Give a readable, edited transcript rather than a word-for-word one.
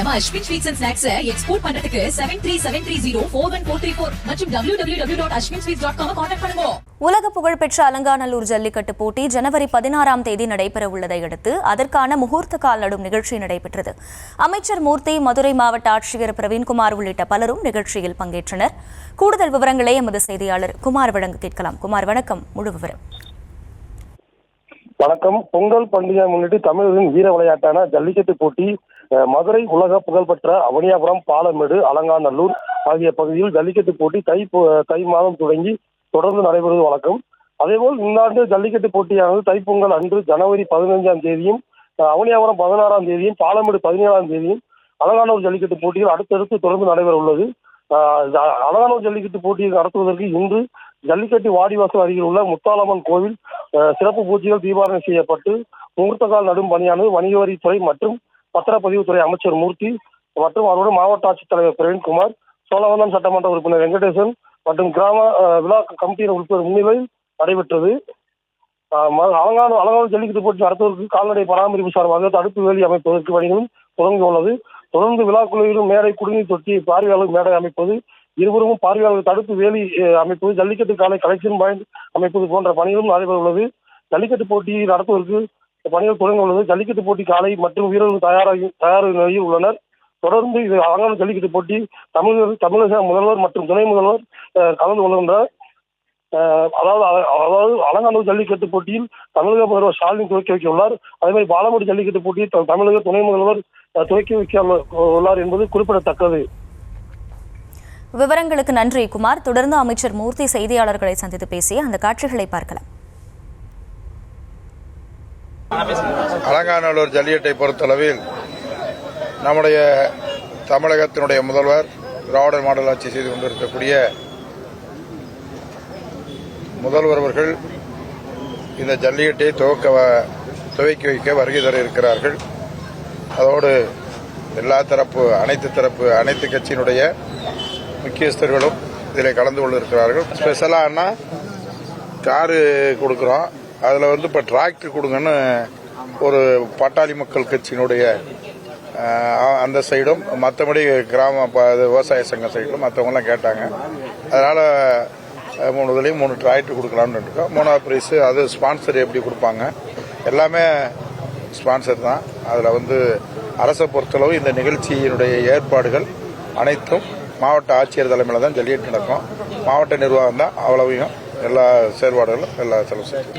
நம்ம Ashwin sweets and snacks export பண்றதுக்கு 7373041434 மற்றும் www.ashwinsweets.com கான்டாக்ட் பண்ணுங்க. உலக புகழ்பெற்ற அலங்காநல்லூர் ஜல்லிக்கட்டு போட்டி ஜனவரி 16ஆம் தேதி நடைபெற உள்ளதை அடுத்து அதற்கான முகூர்த்த கால் நடும் நிகழ்ச்சி நடைபெற்றது. அமைச்சர் மூர்த்தி, மதுரை மாவட்ட ஆட்சியர் பிரவீன்குமார் உள்ளிட்ட பலரும் நிகழ்ச்சியில் பங்கேற்றனர். கூடுதல் விவரங்களை எமது செய்தியாளர் குமார் வழங்க கேட்கலாம். குமார், வணக்கம். முழு விவரம். வணக்கம். பொங்கல் பண்டிகை முன்னிட்டு தமிழரின் வீர விளையாட்டான ஜல்லிக்கட்டு போட்டி மதுரை உலக புகழ்பெற்ற அவனியாபுரம், பாலமேடு, அலங்காநல்லூர் ஆகிய பகுதியில் ஜல்லிக்கட்டு போட்டி தை மாதம் தொடங்கி தொடர்ந்து நடைபெறுவது வழக்கம். அதேபோல் இந்த ஆண்டு ஜல்லிக்கட்டு போட்டியானது தைப்பொங்கல் அன்று ஜனவரி 15ஆம் தேதியும், அவனியாபுரம் 16ஆம் தேதியும், பாலமேடு 17ஆம் தேதியும் அலங்காநல்லூர் ஜல்லிக்கட்டு போட்டியில் அடுத்தடுத்து தொடர்ந்து நடைபெற உள்ளது. அலங்காநல்லூர் ஜல்லிக்கட்டு போட்டியை நடத்துவதற்கு இன்று ஜல்லிக்கட்டு வாடிவாசல் அருகில் உள்ள முத்தாலம்மன் கோவில் சிறப்பு பூஜைகள் தீபாவளி செய்யப்பட்டு முகூர்த்த கால் நடும் பணியானது வணிக வரித்துறை மற்றும் பத்திரப்பதிவுத்துறை அமைச்சர் மூர்த்தி மற்றும் அவருடைய மாவட்ட ஆட்சித்தலைவர் பிரவீன்குமார், சோழவந்தான் சட்டமன்ற உறுப்பினர் வெங்கடேசன் மற்றும் கிராம விழா கமிட்டியின் உறுப்பினர் முன்னிலையில் நடைபெற்றது. அலங்காநல்லூர் ஜல்லிக்கட்டு போட்டி நடத்துவதற்கு கால்நடை பராமரிப்பு சார்பாக தடுப்பு வேலி அமைப்பதற்கு பணிகளும் தொடங்கியுள்ளது. தொடர்ந்து விழா குழுவிலும் மேடை, குடிநீர் தொட்டி, பார்வையாளர் மேடை அமைப்பது, இருபுறமும் பார்வையாளர் தடுப்பு வேலி அமைப்பது, ஜல்லிக்கட்டு காலை கலெக்ஷன் பாயிண்ட் அமைப்பது போன்ற பணிகளும் நடைபெற உள்ளது. ஜல்லிக்கட்டு போட்டியை நடத்துவதற்கு பணிகள் தொடங்க உள்ளது. ஜல்லிக்கட்டு போட்டி காலை மற்றும் வீரர்கள் தயார் நிலையில் உள்ளனர். தொடர்ந்து இது அலங்காநல்லூர் ஜல்லிக்கட்டு போட்டி தமிழக முதல்வர் மற்றும் துணை முதல்வர் கலந்து கொள்கின்றனர். அதாவது அலங்காநல்லூர் ஜல்லிக்கட்டு போட்டியில் தமிழக முதல்வர் ஸ்டாலின் துவக்கி வைக்க உள்ளார். அதேமாதிரி பாலமேடு ஜல்லிக்கட்டு போட்டியை தமிழக துணை முதல்வர் துவக்கி வைக்க உள்ளார் என்பது குறிப்பிடத்தக்கது. விவரங்களுக்கு நன்றி குமார். தொடர்ந்து அமைச்சர் மூர்த்தி செய்தியாளர்களை சந்தித்து பேசிய அந்த காட்சிகளை பார்க்கலாம். அலங்காநல்லூர் ஜல்லிக்கட்டை பொறுத்தளவில் நம்முடைய தமிழகத்தினுடைய முதல்வர் திராவிடர் மாடல் ஆட்சி செய்து கொண்டிருக்கக்கூடிய முதல்வர் அவர்கள் இந்த ஜல்லிக்கட்டை துவக்கி வைக்க வருகை தர இருக்கிறார்கள். அதோடு அனைத்து கட்சியினுடைய முக்கியஸ்தர்களும் இதில் கலந்து கொண்டிருக்கிறார்கள். ஸ்பெஷலானா காரு கொடுக்குறோம், அதில் இப்போ டிராக்டர் கொடுங்கன்னு ஒரு பாட்டாளி மக்கள் கட்சியினுடைய அந்த சைடும், மற்றபடி கிராம விவசாய சங்க சைடும் மற்றவங்கலாம் கேட்டாங்க. அதனால் 3 டிராக்டர் கொடுக்கலாம்னு இருக்கோம். 3வது பிரைஸு அது ஸ்பான்சர் எப்படி கொடுப்பாங்க, எல்லாமே ஸ்பான்சர் தான். அதில் அரசை பொறுத்தளவு இந்த நிகழ்ச்சியினுடைய ஏற்பாடுகள் அனைத்தும் மாவட்ட ஆட்சியர் தலைமையில் தான் ஜல்லிக்கட்டு நடக்கும். மாவட்ட நிர்வாகம் தான் அவ்வளவையும் எல்லா செயல்பாடுகளும் எல்லா செலவு செய்யும்.